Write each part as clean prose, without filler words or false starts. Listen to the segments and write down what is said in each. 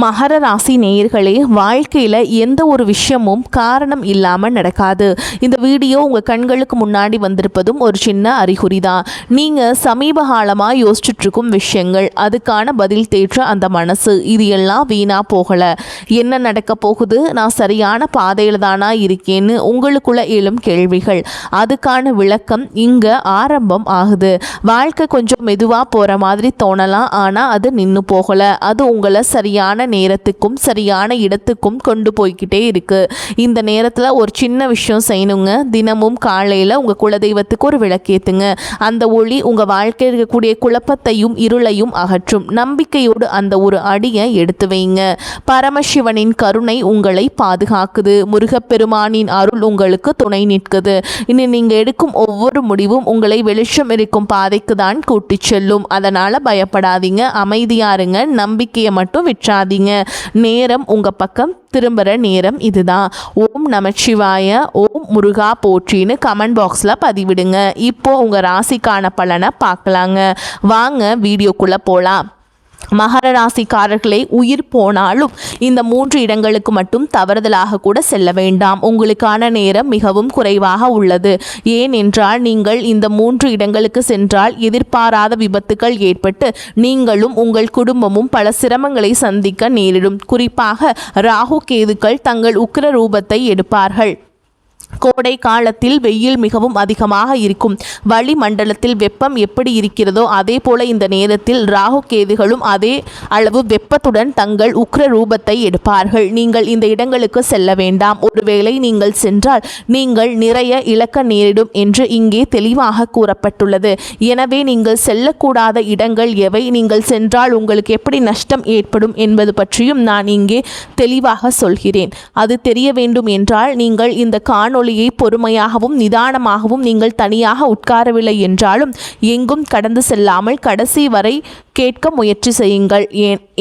மகர ராசி நேயர்களே, வாழ்க்கையில் எந்த ஒரு விஷயமும் காரணம் இல்லாமல் நடக்காது. இந்த வீடியோ உங்கள் கண்களுக்கு முன்னாடி வந்திருப்பதும் ஒரு சின்ன அறிகுறி தான். நீங்கள் சமீப காலமாக யோசிச்சுட்ருக்கும் விஷயங்கள், அதுக்கான பதில் தேற்ற அந்த மனசு, இது எல்லாம் வீணாக போகலை. என்ன நடக்க போகுது, நான் சரியான பாதையில் தானா இருக்கேன்னு உங்களுக்குள்ள எழும் கேள்விகள், அதுக்கான விளக்கம் இங்கே ஆரம்பம் ஆகுது. வாழ்க்கை கொஞ்சம் மெதுவாக போகிற மாதிரி தோணலாம், ஆனால் அது நின்று போகலை. அது உங்களை சரியான நேரத்துக்கும் சரியான இடத்துக்கும் கொண்டு போய்கிட்டே இருக்கு. இந்த நேரத்தில் ஒரு சின்ன விஷயம் செய்யணுங்க. தினமும் காலையில் உங்கள் குலதெய்வத்துக்கு ஒரு விளக்கேற்றுங்க. அந்த ஒளி உங்கள் வாழ்க்கையில் இருக்கக்கூடிய குழப்பத்தையும் இருளையும் அகற்றும். நம்பிக்கையோடு அந்த ஒரு அடியை எடுத்து வைங்க. பரமசிவனின் கருணை உங்களை பாதுகாக்குது. முருகப்பெருமானின் அருள் உங்களுக்கு துணை நிற்குது. இனி நீங்கள் எடுக்கும் ஒவ்வொரு முடிவும் உங்களை வெளிச்சம் இருக்கும் பாதைக்கு தான் கூட்டிச் செல்லும். அதனால் பயப்படாதீங்க, அமைதியா இருங்க, நம்பிக்கையை மட்டும் விற்றாதீங்க. நேரம் உங்க பக்கம் திரும்புகிற நேரம் இதுதான். ஓம் நமச்சிவாய, ஓம் முருகா போற்றின்னு கமெண்ட் பாக்ஸில் பதிவிடுங்க. இப்போ உங்கள் ராசிக்கான பலனை பார்க்கலாங்க. வாங்க வீடியோக்குள்ளே போகலாம். மகர ராசிக்காரர்களே, உயிர் போனாலும் இந்த 3 இடங்களுக்கு மட்டும் தவறுதலாக கூட செல்ல வேண்டாம். உங்களுக்கான நேரம் மிகவும் குறைவாக உள்ளது. ஏனென்றால் நீங்கள் இந்த 3 இடங்களுக்கு சென்றால் எதிர்பாராத விபத்துக்கள் ஏற்பட்டு நீங்களும் உங்கள் குடும்பமும் பல சிரமங்களை சந்திக்க நேரிடும். குறிப்பாக ராகு கேதுக்கள் தங்கள் உக்கிர ரூபத்தை எடுப்பார்கள். கோடை காலத்தில் வெயில் மிகவும் அதிகமாக இருக்கும். வளிமண்டலத்தில் வெப்பம் எப்படி இருக்கிறதோ அதே போல இந்த நேரத்தில் ராகு கேதுகளும் அதே அளவு வெப்பத்துடன் தங்கள் உக்ர ரூபத்தை எடுப்பார்கள். நீங்கள் இந்த இடங்களுக்கு செல்ல வேண்டாம். ஒருவேளை நீங்கள் சென்றால் நீங்கள் நிறைய இழக்க நேரிடும் என்று இங்கே தெளிவாக கூறப்பட்டுள்ளது. எனவே நீங்கள் செல்லக்கூடாத இடங்கள் எவை, நீங்கள் சென்றால் உங்களுக்கு எப்படி நஷ்டம் ஏற்படும் என்பது பற்றியும் நான் இங்கே தெளிவாக சொல்கிறேன். அது தெரிய வேண்டும் என்றால் நீங்கள் இந்த காணொளியை பொறுமையாகவும் நிதானமாகவும், நீங்கள் தனியாக உட்காரவில்லை என்றாலும் எங்கும் கடந்து செல்லாமல் கடைசி வரை கேட்க முயற்சி செய்யுங்கள்.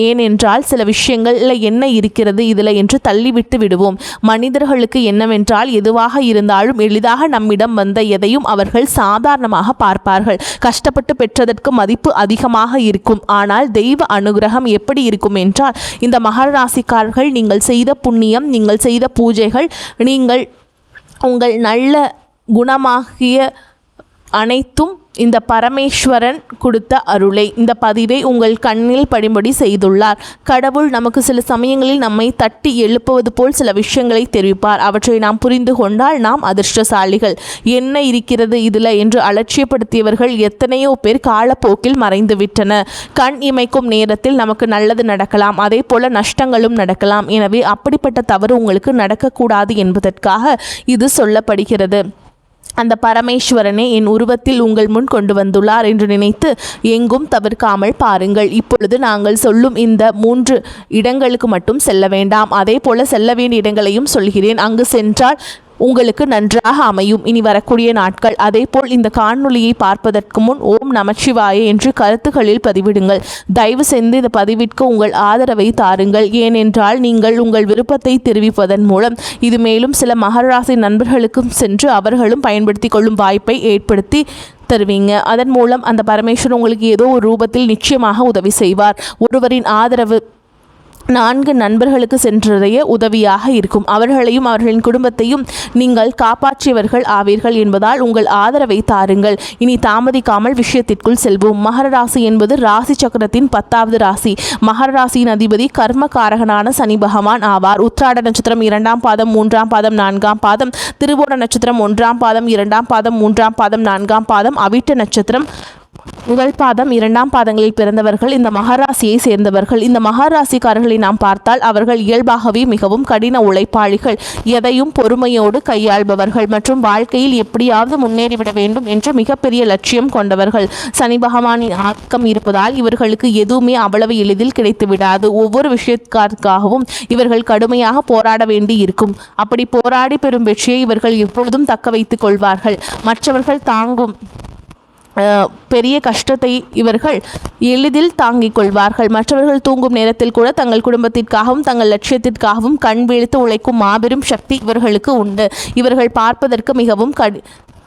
ஏனென்றால் சில விஷயங்கள்ல என்ன இருக்கிறது இதில் என்று தள்ளிவிட்டு விடுவோம். மனிதர்களுக்கு என்னவென்றால் எதுவாக இருந்தாலும் எளிதாக நம்மிடம் வந்த எதையும் அவர்கள் சாதாரணமாக பார்ப்பார்கள். கஷ்டப்பட்டு பெற்றதற்கு மதிப்பு அதிகமாக இருக்கும். ஆனால் தெய்வ அனுகிரகம் எப்படி இருக்கும் என்றால், இந்த மகர ராசிக்காரர்கள் நீங்கள் செய்த புண்ணியம், நீங்கள் செய்த பூஜைகள், நீங்கள் உங்கள் நல்ல குணமாகிய அனைத்தும் இந்த பரமேஸ்வரன் கொடுத்த அருளை, இந்த பதிவை உங்கள் கண்ணில் படிம்படி செய்துள்ளார். கடவுள் நமக்கு சில சமயங்களில் நம்மை தட்டி எழுப்புவது போல் சில விஷயங்களை தெரிவிப்பார். அவற்றை நாம் புரிந்து கொண்டால் நாம் அதிர்ஷ்டசாலிகள். என்ன இருக்கிறது இதில் என்று அலட்சியப்படுத்தியவர்கள் எத்தனையோ பேர் காலப்போக்கில் மறைந்து விட்டன. கண் இமைக்கும் நேரத்தில் நமக்கு நல்லது நடக்கலாம், அதே போல நஷ்டங்களும் நடக்கலாம். எனவே அப்படிப்பட்ட தவறு உங்களுக்கு நடக்கக்கூடாது என்பதற்காக இது சொல்லப்படுகிறது. அந்த பரமேஸ்வரனை என் உருவத்தில் உங்கள் முன் கொண்டு வந்துள்ளார் என்று நினைத்து எங்கும் தவிர்க்காமல் பாருங்கள். இப்பொழுது நாங்கள் சொல்லும் இந்த 3 இடங்களுக்கு மட்டும் செல்ல வேண்டாம். அதே போல செல்ல வேண்டிய இடங்களையும் சொல்கிறேன். அங்கு சென்றால் உங்களுக்கு நன்றாக அமையும் இனி வரக்கூடிய நாட்கள். அதேபோல் இந்த காணொளியை பார்ப்பதற்கு முன் ஓம் நமச்சிவாய என்று கருத்துக்களில் பதிவிடுங்கள். தயவு செய்து இந்த பதிவிற்கு உங்கள் ஆதரவை தாருங்கள். ஏனென்றால் நீங்கள் உங்கள் விருப்பத்தை தெரிவிப்பதன் மூலம் இது மேலும் சில மகர ராசி நண்பர்களுக்கும் சென்று அவர்களும் பயன்படுத்தி கொள்ளும் வாய்ப்பை ஏற்படுத்தி தருவீங்க. அதன் மூலம் அந்த பரமேஸ்வரன் உங்களுக்கு ஏதோ ஒரு ரூபத்தில் நிச்சயமாக உதவி செய்வார். ஒருவரின் ஆதரவு 4 நண்பர்களுக்கு சென்றதைய உதவியாக இருக்கும். அவர்களையும் அவர்களின் குடும்பத்தையும் நீங்கள் காப்பாற்றியவர்கள் ஆவீர்கள் என்பதால் உங்கள் ஆதரவை தாருங்கள். இனி தாமதிக்காமல் விஷயத்திற்குள் செல்வோம். மகர ராசி என்பது ராசி சக்கரத்தின் 10வது ராசி. மகர ராசியின் அதிபதி கர்மகாரகனான சனி பகவான் ஆவார். உத்திராட நட்சத்திரம் 2ஆம் பாதம், 3ஆம் பாதம், 4ஆம் பாதம், திருவோண நட்சத்திரம் 1ஆம் பாதம், 2ஆம் பாதம், 3ஆம் பாதம், 4ஆம் பாதம், அவிட்ட நட்சத்திரம் 1 பாதம், 2ஆம் பாதங்களில் பிறந்தவர்கள் இந்த மகராசியை சேர்ந்தவர்கள். இந்த மகராசிக்காரர்களை நாம் பார்த்தால் அவர்கள் இயல்பாகவே மிகவும் கடின உழைப்பாளிகள், எதையும் பொறுமையோடு கையாள்பவர்கள் மற்றும் வாழ்க்கையில் எப்படியாவது முன்னேறிவிட வேண்டும் என்ற மிகப்பெரிய லட்சியம் கொண்டவர்கள். சனி பகவானின் ஆக்கம் இருப்பதால் இவர்களுக்கு எதுவுமே அவ்வளவு எளிதில் கிடைத்து விடாது. ஒவ்வொரு விஷயத்திற்காகவும் இவர்கள் கடுமையாக போராட வேண்டி இருக்கும். அப்படி போராடி பெறும் வெற்றியை இவர்கள் எப்பொழுதும் தக்க வைத்துக் கொள்வார்கள். மற்றவர்கள் தாங்கும் பெரிய கஷ்டத்தை இவர்கள் எளிதில் தாங்கிக் கொள்வார்கள். மற்றவர்கள் தூங்கும் நேரத்தில் கூட தங்கள் குடும்பத்திற்காகவும் தங்கள் லட்சியத்திற்காகவும் கண் விழித்து உழைக்கும் மாபெரும் சக்தி இவர்களுக்கு உண்டு. இவர்கள் பார்ப்பதற்கு மிகவும்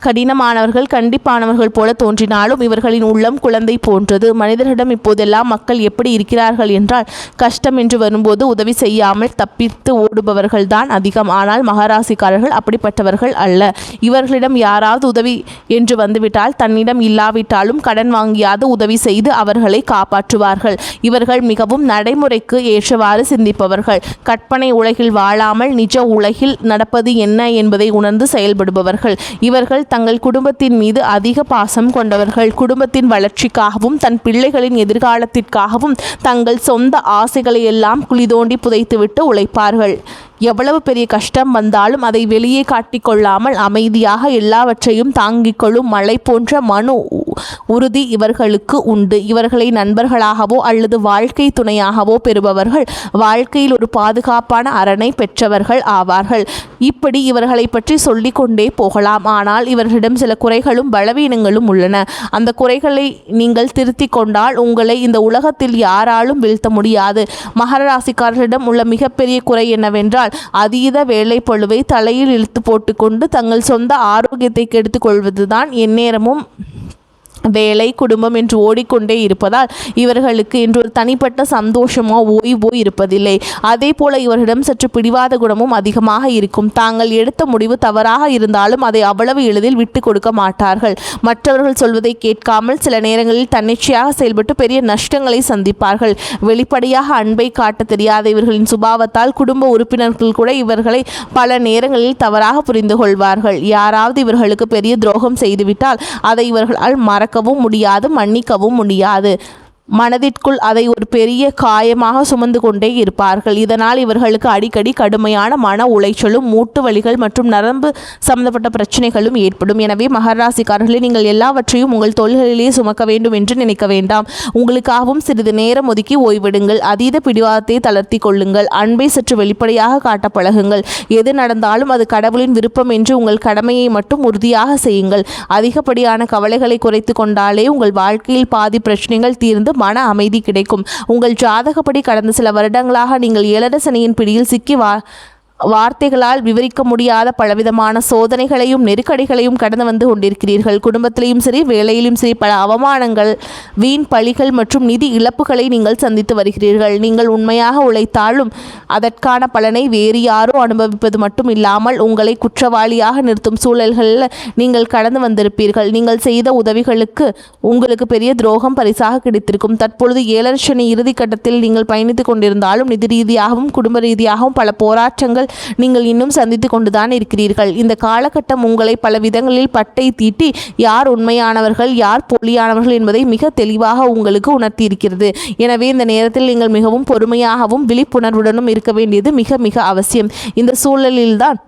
கடினமானவர்கள், கண்டிப்பானவர்கள் போல தோன்றினாலும் இவர்களின் உள்ளம் குழந்தை போன்றது. மனிதர்களிடம் இப்போதெல்லாம் மக்கள் எப்படி இருக்கிறார்கள் என்றால், கஷ்டம் என்று வரும்போது உதவி செய்யாமல் தப்பித்து ஓடுபவர்கள்தான் அதிகம். ஆனால் மகராசிக்காரர்கள் அப்படிப்பட்டவர்கள் அல்ல. இவர்களிடம் யாராவது உதவி என்று வந்துவிட்டால் தன்னிடம் இல்லாவிட்டாலும் கடன் வாங்கியாவது உதவி செய்து அவர்களை காப்பாற்றுவார்கள். இவர்கள் மிகவும் நடைமுறைக்கு ஏற்றவாறு சிந்திப்பவர்கள். கற்பனை உலகில் வாழாமல் நிஜ உலகில் நடப்பது என்ன என்பதை உணர்ந்து செயல்படுபவர்கள். இவர்கள் தங்கள் குடும்பத்தின் மீது அதிக பாசம் கொண்டவர்கள். குடும்பத்தின் வளர்ச்சிக்காகவும் தன் பிள்ளைகளின் எதிர்காலத்திற்காகவும் தங்கள் சொந்த ஆசைகளை எல்லாம் குழி தோண்டி புதைத்துவிட்டு உழைப்பார்கள். எவ்வளவு பெரிய கஷ்டம் வந்தாலும் அதை வெளியே காட்டிக்கொள்ளாமல் அமைதியாக எல்லாவற்றையும் தாங்கிக் கொள்ளும் மலை போன்ற மனு உறுதி இவர்களுக்கு உண்டு. இவர்களை நண்பர்களாகவோ அல்லது வாழ்க்கை துணையாகவோ பெறுபவர்கள் வாழ்க்கையில் ஒரு பாதுகாப்பான அரணை பெற்றவர்கள் ஆவார்கள். இப்படி இவர்களை பற்றி சொல்லிக்கொண்டே போகலாம். ஆனால் இவர்களிடம் சில குறைகளும் பலவீனங்களும் உள்ளன. அந்த குறைகளை நீங்கள் திருத்திக் கொண்டால் உங்களை இந்த உலகத்தில் யாராலும் வீழ்த்த முடியாது. மகர ராசிக்காரர்களிடம் உள்ள மிகப்பெரிய குறை என்னவென்றால், அதீத வேலைப்பளுவை தலையில் இழுத்து போட்டுக்கொண்டு தங்கள் சொந்த ஆரோக்கியத்தை கெடுத்துக் கொள்வதுதான். எந்நேரமும் வேலை குடும்பம் என்று ஓடிக்கொண்டே இருப்பதால் இவர்களுக்கு என்று ஒரு தனிப்பட்ட சந்தோஷமோ ஓய்வோ இருப்பதில்லை. அதே போல இவர்களிடம் சற்று பிடிவாத குணமும் அதிகமாக இருக்கும். தாங்கள் எடுத்த முடிவு தவறாக இருந்தாலும் அதை அவ்வளவு எளிதில் விட்டு கொடுக்க மாட்டார்கள். மற்றவர்கள் சொல்வதை கேட்காமல் சில நேரங்களில் தன்னிச்சையாக செயல்பட்டு பெரிய நஷ்டங்களை சந்திப்பார்கள். வெளிப்படையாக அன்பை காட்ட தெரியாத இவர்களின் சுபாவத்தால் குடும்ப உறுப்பினர்கள் கூட இவர்களை பல நேரங்களில் தவறாக புரிந்து கொள்வார்கள். யாராவது இவர்களுக்கு பெரிய துரோகம் செய்துவிட்டால் அதை இவர்களால் மறக்கவும் முடியாது, மன்னிக்கவும் முடியாது. மனதிற்குள் அதை ஒரு பெரிய காயமாக சுமந்து கொண்டே இருப்பார்கள். இதனால் இவர்களுக்கு அடிக்கடி கடுமையான மன உளைச்சலும் மூட்டு வலிகள் மற்றும் நரம்பு சம்பந்தப்பட்ட பிரச்சனைகளும் ஏற்படும். எனவே மகராசிக்காரர்களே, நீங்கள் எல்லாவற்றையும் உங்கள் தோள்களிலேயே சுமக்க வேண்டும் என்று நினைக்க வேண்டாம். உங்களுக்காகவும் சிறிது நேரம் ஒதுக்கி ஓய்விடுங்கள். அதீத பிடிவாதத்தை தளர்த்தி கொள்ளுங்கள். அன்பை சற்று வெளிப்படையாக காட்ட பழகுங்கள். எது நடந்தாலும் அது கடவுளின் விருப்பம் என்று உங்கள் கடமையை மட்டும் உறுதியாக செய்யுங்கள். அதிகப்படியான கவலைகளை குறைத்து கொண்டாலே உங்கள் வாழ்க்கையில் பாதி பிரச்சனைகள் தீர்ந்து மன அமைதி கிடைக்கும். உங்கள் ஜாதகப்படி கடந்த சில வருடங்களாக நீங்கள் ஏழரை சனியின் பிடியில் சிக்கி வார்த்தைகளால் விவரிக்க முடியாத பலவிதமான சோதனைகளையும் நெருக்கடிகளையும் கடந்து வந்து கொண்டிருக்கிறீர்கள். குடும்பத்திலையும் சரி, வேலையிலும் சரி, பல அவமானங்கள், வீண் பழிகள் மற்றும் நிதி இழப்புகளை நீங்கள் சந்தித்து வருகிறீர்கள். நீங்கள் உண்மையாக உழைத்தாலும் அதற்கான பலனை வேறு யாரோ அனுபவிப்பது மட்டும் இல்லாமல் உங்களை குற்றவாளியாக நிறுத்தும் சூழல்களில் நீங்கள் கடந்து வந்திருப்பீர்கள். நீங்கள் செய்த உதவிகளுக்கு உங்களுக்கு பெரிய துரோகம் பரிசாக கிடைத்திருக்கும். தற்பொழுது ஏழரை சனி இறுதி கட்டத்தில் நீங்கள் பயணித்துக் கொண்டிருந்தாலும் நிதி ரீதியாகவும் குடும்ப ரீதியாகவும் பல போராட்டங்கள் நீங்கள் இன்னும் சந்தித்து கொண்டுதான் இருக்கிறீர்கள். இந்த காலகட்டம் உங்களை பல விதங்களில் பட்டை தீட்டி யார் உண்மையானவர்கள் யார் போலியானவர்கள் என்பதை மிக தெளிவாக உங்களுக்கு உணர்த்தி இருக்கிறது. எனவே இந்த நேரத்தில் நீங்கள் மிகவும் பொறுமையாகவும் விழிப்புணர்வுடனும் இருக்க வேண்டியது மிக மிக அவசியம். இந்த சூழலில்தான்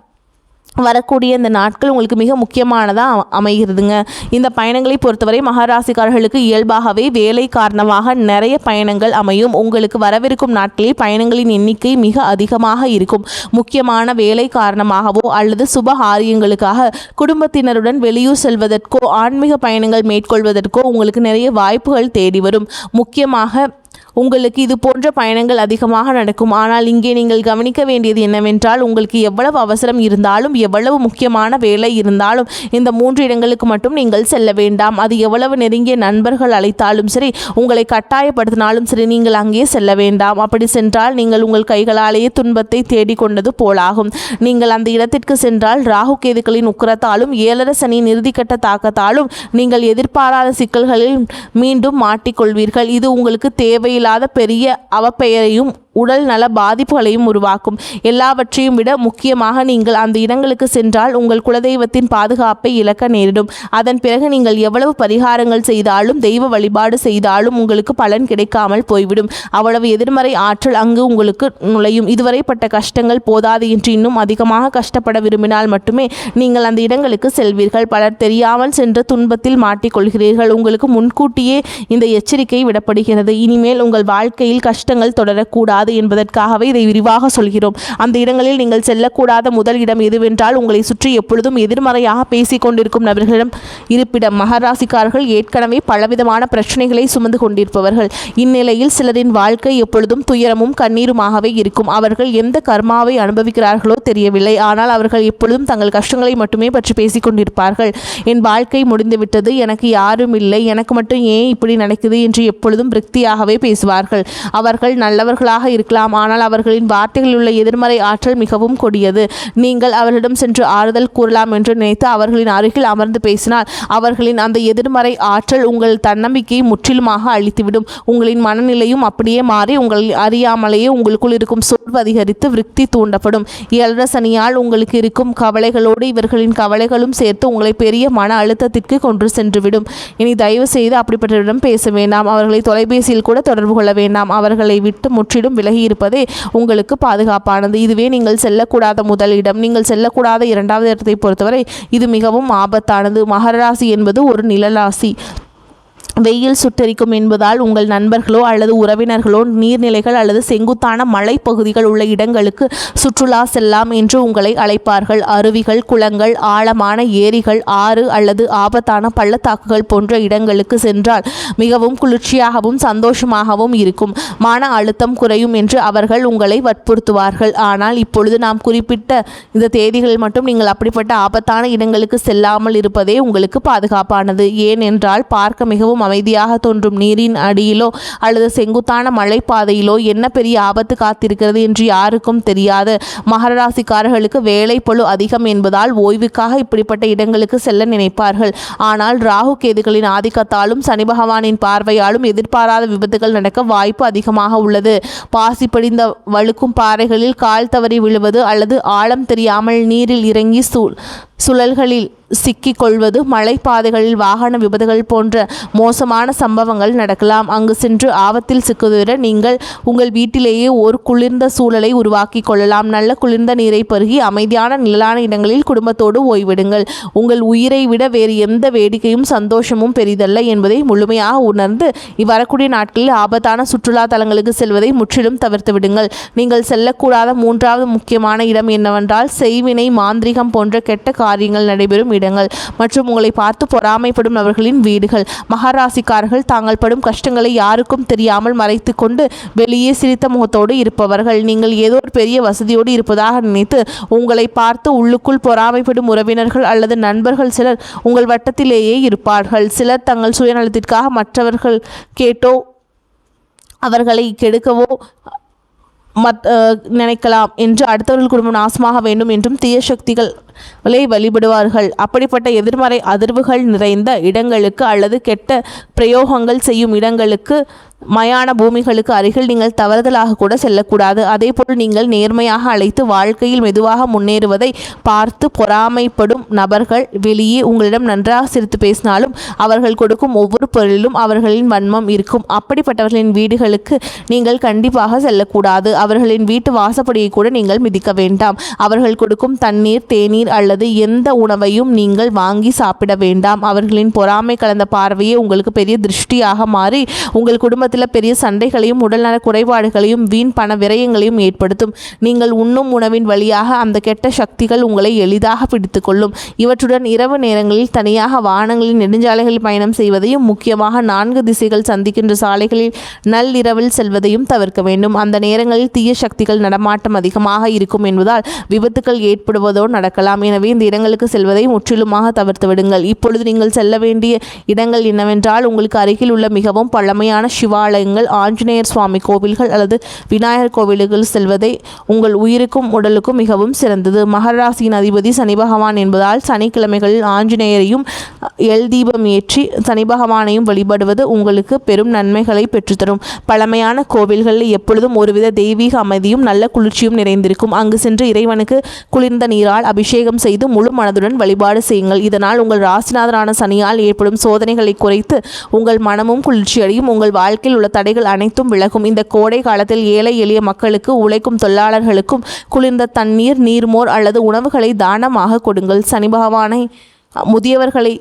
வரக்கூடிய இந்த நாட்கள் உங்களுக்கு மிக முக்கியமானதாக அமைகிறதுங்க. இந்த பயணங்களை பொறுத்தவரை மகராசிக்காரர்களுக்கு இயல்பாகவே வேலை காரணமாக நிறைய பயணங்கள் அமையும். உங்களுக்கு வரவிருக்கும் நாட்களில் பயணங்களின் எண்ணிக்கை மிக அதிகமாக இருக்கும். முக்கியமான வேலை காரணமாகவோ அல்லது சுப காரியங்களுக்காக குடும்பத்தினருடன் வெளியூர் செல்வதற்கோ ஆன்மீக பயணங்கள் மேற்கொள்வதற்கோ உங்களுக்கு நிறைய வாய்ப்புகள் தேடி வரும். முக்கியமாக உங்களுக்கு இது போன்ற பயணங்கள் அதிகமாக நடக்கும். ஆனால் இங்கே நீங்கள் கவனிக்க வேண்டியது என்னவென்றால், உங்களுக்கு எவ்வளவு அவசரம் இருந்தாலும் எவ்வளவு முக்கியமான வேலை இருந்தாலும் இந்த 3 இடங்களுக்கு மட்டும் நீங்கள் செல்ல வேண்டாம். அது எவ்வளவு நெருங்கிய நண்பர்கள் அழைத்தாலும் சரி, உங்களை கட்டாயப்படுத்தினாலும் சரி, நீங்கள் அங்கே செல்ல வேண்டாம். அப்படி சென்றால் நீங்கள் உங்கள் கைகளாலேயே துன்பத்தை தேடிக்கொண்டது போலாகும். நீங்கள் அந்த இடத்திற்கு சென்றால் ராகு கேதுக்களின் உக்கிரத்தாலும் ஏழரை சனியின் இறுதிக்கட்ட தாக்கத்தாலும் நீங்கள் எதிர்பாராத சிக்கல்களில் மீண்டும் மாட்டிக்கொள்வீர்கள். இது உங்களுக்கு தேவையில்லாத பெரிய அவப்பெயரையும் உடல் நல பாதிப்புகளையும் உருவாக்கும். எல்லாவற்றையும் விட முக்கியமாக நீங்கள் அந்த இடங்களுக்கு சென்றால் உங்கள் குலதெய்வத்தின் பாதுகாப்பை இழக்க நேரிடும். அதன் பிறகு நீங்கள் எவ்வளவு பரிகாரங்கள் செய்தாலும் தெய்வ வழிபாடு செய்தாலும் உங்களுக்கு பலன் கிடைக்காமல் போய்விடும். அவ்வளவு எதிர்மறை ஆற்றல் அங்கு உங்களுக்கு நுழையும். இதுவரை பட்ட கஷ்டங்கள் போதாது என்று இன்னும் அதிகமாக கஷ்டப்பட விரும்பினால் மட்டுமே நீங்கள் அந்த இடங்களுக்கு செல்வீர்கள். பலர் தெரியாமல் சென்ற துன்பத்தில் மாட்டிக்கொள்கிறீர்கள். உங்களுக்கு முன்கூட்டியே இந்த எச்சரிக்கை விடப்படுகிறது. இனிமேல் இனிமேல் உங்கள் வாழ்க்கையில் கஷ்டங்கள் தொடரக்கூடாது என்பதற்காகவே இதை விரிவாக சொல்கிறோம். அந்த இடங்களில் நீங்கள் செல்லக்கூடாத முதல் இடம் எதுவென்றால், உங்களை சுற்றி எப்பொழுதும் எதிர்மறையாக பேசிக் கொண்டிருக்கும் நபர்களிடம் இருப்பிடம். மகராசிக்காரர்கள் ஏற்கனவே பலவிதமான பிரச்சனைகளை சுமந்து கொண்டிருப்பவர்கள். இந்நிலையில் சிலரின் வாழ்க்கை எப்பொழுதும் துயரமும் கண்ணீருமாகவே இருக்கும். அவர்கள் எந்த கர்மாவை அனுபவிக்கிறார்களோ தெரியவில்லை. ஆனால் அவர்கள் எப்பொழுதும் தங்கள் கஷ்டங்களை மட்டுமே பற்றி பேசிக் கொண்டிருப்பார்கள். என் வாழ்க்கை முடிந்துவிட்டது, எனக்கு யாரும் இல்லை, எனக்கு மட்டும் ஏன் இப்படி நடக்குது என்று எப்பொழுதும் விரக்தியாகவே பேசுவார்கள். அவர்கள் நல்லவர்களாக இருக்கலாம், ஆனால் அவர்களின் வார்த்தைகளில் உள்ள எதிர்மறை ஆற்றல் மிகவும் கொடியது. நீங்கள் அவர்களிடம் சென்று ஆறுதல் கூறலாம் என்று நினைத்து அவர்களின் அருகில் அமர்ந்து பேசினால் அவர்களின் அந்த எதிர்மறை ஆற்றல் உங்கள் தன்னம்பிக்கையை முற்றிலுமாக அழித்துவிடும். உங்களின் மனநிலையும் அப்படியே மாறி உங்களை அறியாமலேயே உங்களுக்குள் இருக்கும் சோர்வு அதிகரித்து விரக்தி தூண்டப்படும். ஏழரை சனியால் உங்களுக்கு இருக்கும் கவலைகளோடு இவர்களின் கவலைகளும் சேர்த்து உங்களை பெரிய மன அழுத்தத்திற்கு கொண்டு சென்றுவிடும். இனி தயவு செய்து அப்படிப்பட்டவரிடம் பேச வேண்டாம். அவர்களை தொலைபேசியில் கூட தொடர்பு கொள்ள வேண்டாம். அவர்களை விட்டு முற்றிலும் விலகி இருப்பதே உங்களுக்கு பாதுகாப்பானது. இதுவே நீங்கள் செல்லக்கூடாத முதல் இடம். நீங்கள் செல்லக்கூடாத இரண்டாவது இடத்தை பொறுத்தவரை இது மிகவும் ஆபத்தானது. மகர ராசி என்பது ஒரு நிழலாசி. வெயில் சுட்டரிக்கும் என்பதால் உங்கள் நண்பர்களோ அல்லது உறவினர்களோ நீர்நிலைகள் அல்லது செங்குத்தான மலைப்பகுதிகள் உள்ள இடங்களுக்கு சுற்றுலா செல்லாம் என்று உங்களை அழைப்பார்கள். அருவிகள், குளங்கள், ஆழமான ஏரிகள், ஆறு அல்லது ஆபத்தான பள்ளத்தாக்குகள் போன்ற இடங்களுக்கு சென்றால் மிகவும் குளிர்ச்சியாகவும் சந்தோஷமாகவும் இருக்கும். மன அழுத்தம் குறையும் என்று அவர்கள் உங்களை வற்புறுத்துவார்கள். ஆனால் இப்பொழுது நாம் குறிப்பிட்ட இந்த தேதிகளில் மட்டும் நீங்கள் அப்படிப்பட்ட ஆபத்தான இடங்களுக்கு செல்லாமல் இருப்பதே உங்களுக்கு பாதுகாப்பானது. ஏனென்றால் பார்க்க மிகவும் அமைதியாக தோன்றும் நீரின் அடியிலோ அல்லது செங்குத்தான மலைப்பாதையிலோ என்ன பெரிய ஆபத்து காத்திருக்கிறது என்று யாருக்கும் தெரியாது. மகர ராசிக்காரர்களுக்கு வேலை பளு அதிகம் என்பதால் ஓய்வுக்காக இப்படிப்பட்ட இடங்களுக்கு செல்ல நினைப்பார்கள். ஆனால் ராகு கேதுகளின் ஆதிக்கத்தாலும் சனி பகவானின் பார்வையாலும் எதிர்பாராத விபத்துகள் நடக்க வாய்ப்பு அதிகமாக உள்ளது. பாசி படிந்த வழுக்கும் பாறைகளில் கால் தவறி விழுவது அல்லது ஆழம் தெரியாமல் நீரில் இறங்கி சுழல்களில் சிக்கிக் கொள்வது, மலைப்பாதைகளில் வாகன விபத்துகள் போன்ற மோசமான சம்பவங்கள் நடக்கலாம். அங்கு சென்று ஆபத்தில் சிக்குவதை நீங்கள் உங்கள் வீட்டிலேயே ஒரு குளிர்ந்த சூழலை உருவாக்கி கொள்ளலாம். நல்ல குளிர்ந்த நீரை பருகி அமைதியான நிழலான இடங்களில் குடும்பத்தோடு ஓய்விடுங்கள். உங்கள் உயிரை விட வேறு எந்த வேடிக்கையும் சந்தோஷமும் பெரிதல்ல என்பதை முழுமையாக உணர்ந்து வரக்கூடிய நாட்களில் ஆபத்தான சுற்றுலா தலங்களுக்கு செல்வதை முற்றிலும் தவிர்த்து விடுங்கள். நீங்கள் செல்லக்கூடாத மூன்றாவது முக்கியமான இடம் என்னவென்றால், செய்வினை, மாந்திரிகம் போன்ற கெட்ட காரியங்கள் நடைபெறும் இடங்கள் மற்றும் உங்களை பார்த்து பொறாமைப்படும் நபர்களின் வீடுகள். மகராசிக்காரர்கள் தாங்கள் படும் கஷ்டங்களை யாருக்கும் தெரியாமல் மறைத்து கொண்டு வெளியே சிரித்த முகத்தோடு இருப்பவர்கள். நீங்கள் ஏதோ ஒரு பெரிய வசதியோடு இருப்பதாக நினைத்து உங்களை பார்த்து உள்ளுக்குள் பொறாமைப்படும் உறவினர்கள் அல்லது நண்பர்கள் சிலர் உங்கள் வட்டத்திலேயே இருப்பார்கள். சிலர் தங்கள் சுயநலத்திற்காக மற்றவர்கள் கேட்டோ அவர்களை கெடுக்கவோ நினைக்கலாம் என்று அடுத்தவர்கள் குடும்பம் நாசமாக வேண்டும் என்றும் தீய சக்திகளை வழிபடுவார்கள். அப்படிப்பட்ட எதிர்மறை அதிர்வுகள் நிறைந்த இடங்களுக்கு அல்லது கெட்ட பிரயோகங்கள் செய்யும் இடங்களுக்கு, மயான பூமிகளுக்கு அருகில் நீங்கள் தவறுதலாக கூட செல்லக்கூடாது. அதேபோல் நீங்கள் நேர்மையாக அழைத்து வாழ்க்கையில் மெதுவாக முன்னேறுவதை பார்த்து பொறாமைப்படும் நபர்கள் வெளியே உங்களிடம் நன்றாக சிரித்து பேசினாலும் அவர்கள் கொடுக்கும் ஒவ்வொரு பொருளிலும் அவர்களின் வன்மம் இருக்கும். அப்படிப்பட்டவர்களின் வீடுகளுக்கு நீங்கள் கண்டிப்பாக செல்லக்கூடாது. அவர்களின் வீட்டு வாசப்படியை கூட நீங்கள் மிதிக்க வேண்டாம். அவர்கள் கொடுக்கும் தண்ணீர், தேநீர் அல்லது எந்த உணவையும் நீங்கள் வாங்கி சாப்பிட வேண்டாம். அவர்களின் பொறாமை கலந்த பார்வையே உங்களுக்கு பெரிய திருஷ்டியாக மாறி உங்கள் குடும்பத்தில் பெரிய சண்டைகளையும் உடல்நல குறைபாடுகளையும் வீண் பண விரயங்களையும் ஏற்படுத்தும். நீங்கள் உண்ணும் உணவின் வழியாக அந்த கெட்ட சக்திகள் உங்களை எளிதாக பிடித்துக்கொள்ளும். இவற்றுடன் இரவு நேரங்களில் தனியாக வாகனங்களில் நெடுஞ்சாலைகளில் பயணம் செய்வதையும், முக்கியமாக 4 திசைகள் சந்திக்கின்ற சாலைகளில் நள்ளிரவில் செல்வதையும் தவிர்க்க வேண்டும். அந்த நேரங்களில் தீய சக்திகள் நடமாட்டம் அதிகமாக இருக்கும் என்பதால் விபத்துக்கள் ஏற்படுவதோ நடக்கலாம். எனவே இந்த இடங்களுக்கு செல்வதை முற்றிலுமாக தவிர்த்து விடுங்கள். இப்பொழுது நீங்கள் செல்ல வேண்டிய இடங்கள் என்னவென்றால், உங்களுக்கு அருகில் உள்ள மிகவும் பழமையான சிவாலயங்கள், ஆஞ்சநேயர் சுவாமி கோவில்கள் அல்லது விநாயகர் கோவில்கள் செல்வதை உங்கள் உயிருக்கும் உடலுக்கும் மிகவும் சிறந்தது. மகர ராசியின் அதிபதி சனி பகவான் என்பதால் சனிக்கிழமைகளில் ஆஞ்சநேயரையும் எல் தீபம் ஏற்றி சனி பகவானையும் வழிபடுவது உங்களுக்கு பெரும் நன்மைகளை பெற்றுத்தரும். பழமையான கோவில்களில் எப்பொழுதும் ஒருவித தெய்வீக அமைதியும் நல்ல குளிர்ச்சியும் நிறைந்திருக்கும். அங்கு சென்று இறைவனுக்கு குளிர்ந்த நீரால் அபிஷேகம் செய்து முழு மனதுடன் வழிபாடு செய்யுங்கள். இதனால் உங்கள் ராசிநாதனான சனியால் ஏற்படும் சோதனைகளை குறைத்து உங்கள் மனமும் குளிர்ச்சியடையும். உங்கள் வாழ்க்கையில் உள்ள தடைகள் அனைத்தும் விலகும். இந்த கோடை காலத்தில் ஏழை எளிய மக்களுக்கு, உழைக்கும் தொழிலாளர்களுக்கும் குளிர்ந்த தண்ணீர், நீர்மோர் அல்லது உணவுகளை தானமாக கொடுங்கள். சனி பகவானை முதியவர்களை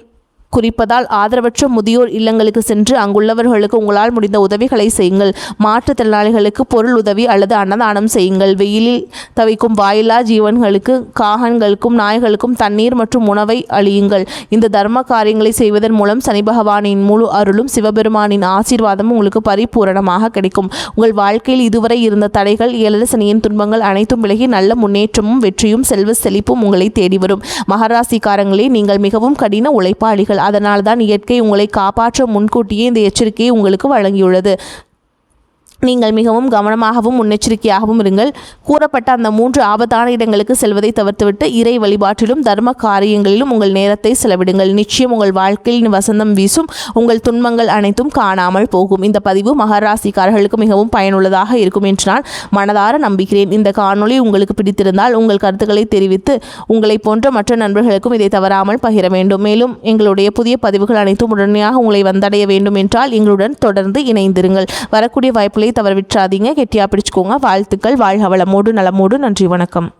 குறிப்பதால் ஆதரவற்ற முதியோர் இல்லங்களுக்கு சென்று அங்குள்ளவர்களுக்கு உங்களால் முடிந்த உதவிகளை செய்யுங்கள். மாற்றுத்திறனாளிகளுக்கு பொருள் உதவி அல்லது அன்னதானம் செய்யுங்கள். வெயிலில் தவிக்கும் வாயிலா ஜீவன்களுக்கு, காகன்களுக்கும் நாய்களுக்கும் தண்ணீர் மற்றும் உணவை அளியுங்கள். இந்த தர்ம காரியங்களை செய்வதன் மூலம் சனி பகவானின் முழு அருளும் சிவபெருமானின் ஆசீர்வாதமும் உங்களுக்கு பரிபூரணமாக கிடைக்கும். உங்கள் வாழ்க்கையில் இதுவரை இருந்த தடைகள், ஏழரை சனியின் துன்பங்கள் அனைத்தும் விலகி நல்ல முன்னேற்றமும் வெற்றியும் செல்வ செழிப்பும் உங்களை தேடி வரும். மகராசிக்காரங்களே, நீங்கள் மிகவும் கடின உழைப்பாளிகள். அதனால்தான் இயற்கை உங்களை காப்பாற்ற முன்கூட்டியே இந்த எச்சரிக்கையை உங்களுக்கு வழங்கியுள்ளது. நீங்கள் மிகவும் கவனமாகவும் முன்னெச்சரிக்கையாகவும் இருங்கள். கூறப்பட்ட அந்த 3 ஆபத்தான இடங்களுக்கு செல்வதை தவிர்த்துவிட்டு இறை வழிபாட்டிலும் தர்ம காரியங்களிலும் உங்கள் நேரத்தை செலவிடுங்கள். நிச்சயம் உங்கள் வாழ்க்கையில் வசந்தம் வீசும். உங்கள் துன்பங்கள் அனைத்தும் காணாமல் போகும். இந்த பதிவு மகராசிக்காரர்களுக்கு மிகவும் பயனுள்ளதாக இருக்கும் என்று நான் மனதார நம்புகிறேன். இந்த காணொளி உங்களுக்கு பிடித்திருந்தால் உங்கள் கருத்துக்களை தெரிவித்து உங்களை போன்ற மற்ற நண்பர்களுக்கும் இதை தவறாமல் பகிர வேண்டும். மேலும் எங்களுடைய புதிய பதிவுகள் அனைத்தும் உடனடியாக உங்களை வந்தடைய வேண்டும் என்றால் எங்களுடன் தொடர்ந்து இணைந்திருங்கள். வரக்கூடிய வாய்ப்புகளை தவற விட்டுறாதீங்க. கெட்டியா பிடிச்சுக்கோங்க. வாழ்த்துக்கள். வாழ்க வளமோடு நலமோடு. நன்றி, வணக்கம்.